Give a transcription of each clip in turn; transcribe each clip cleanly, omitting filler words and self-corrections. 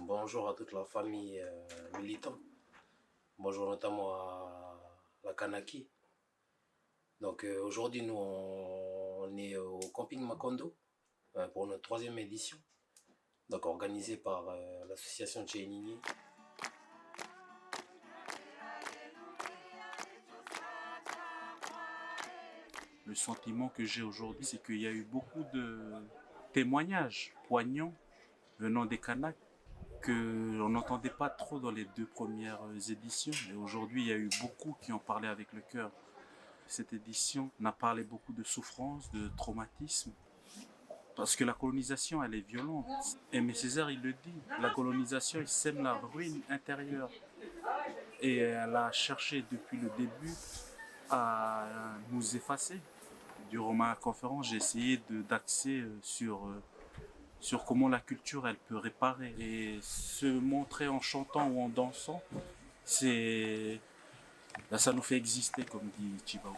Bonjour à toute la famille militante. Bonjour notamment à la Kanaki. Donc aujourd'hui, nous, on est au camping Macondo pour notre troisième édition. Donc organisée par l'association Tchénini. Le sentiment que j'ai aujourd'hui, c'est qu'il y a eu beaucoup de témoignages poignants venant des Kanaks qu'on n'entendait pas trop dans les deux premières éditions. Et aujourd'hui, il y a eu beaucoup qui ont parlé avec le cœur. Cette édition n'a parlé beaucoup de souffrance, de traumatisme, parce que la colonisation, elle est violente. Aimé Césaire, il le dit, la colonisation, il sème la ruine intérieure. Et elle a cherché depuis le début à nous effacer. Durant ma conférence, j'ai essayé d'axer sur comment la culture, elle peut réparer. Et se montrer en chantant ou en dansant, ça nous fait exister, comme dit Chibaou.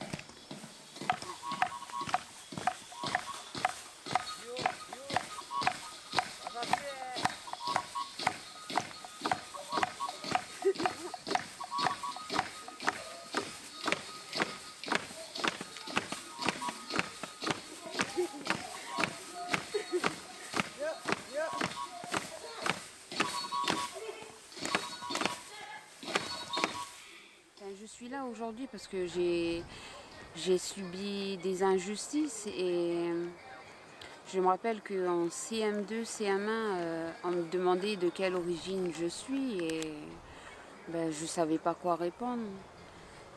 Je suis là aujourd'hui parce que j'ai subi des injustices et je me rappelle qu'en CM2, CM1, on me demandait de quelle origine je suis et je ne savais pas quoi répondre.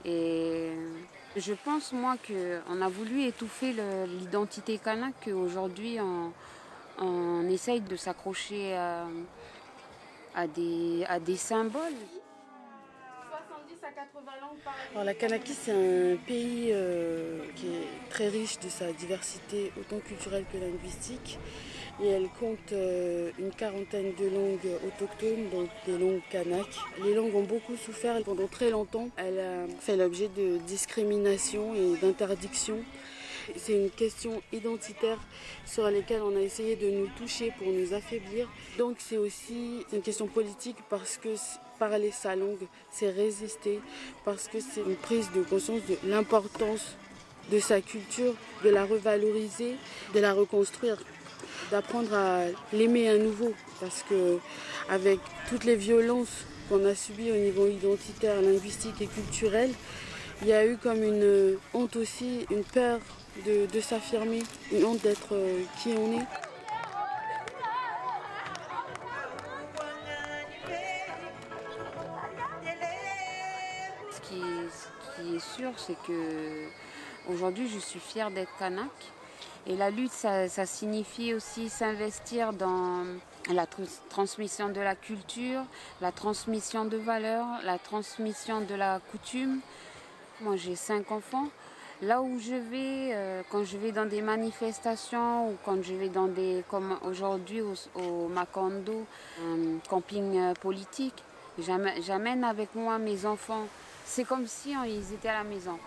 Et je pense moi qu'on a voulu étouffer l'identité kanak, qu'aujourd'hui on essaye de s'accrocher à des symboles. Alors, la Kanaki, c'est un pays qui est très riche de sa diversité, autant culturelle que linguistique. Et elle compte une quarantaine de langues autochtones, donc des langues kanak. Les langues ont beaucoup souffert et pendant très longtemps, elle a fait l'objet de discrimination et d'interdiction. C'est une question identitaire sur laquelle on a essayé de nous toucher pour nous affaiblir. Donc c'est aussi une question politique parce que parler sa langue, c'est résister, parce que c'est une prise de conscience de l'importance de sa culture, de la revaloriser, de la reconstruire, d'apprendre à l'aimer à nouveau. Parce que avec toutes les violences qu'on a subies au niveau identitaire, linguistique et culturel, il y a eu comme une honte aussi, une peur de s'affirmer, une honte d'être qui on est. Ce qui est sûr, c'est que aujourd'hui je suis fière d'être kanak. Et la lutte, ça signifie aussi s'investir dans la transmission de la culture, la transmission de valeurs, la transmission de la coutume. Moi, j'ai 5 enfants. Là où je vais, quand je vais dans des manifestations ou quand je vais dans comme aujourd'hui au Macondo, un camping politique, j'amène avec moi mes enfants. C'est comme si ils étaient à la maison.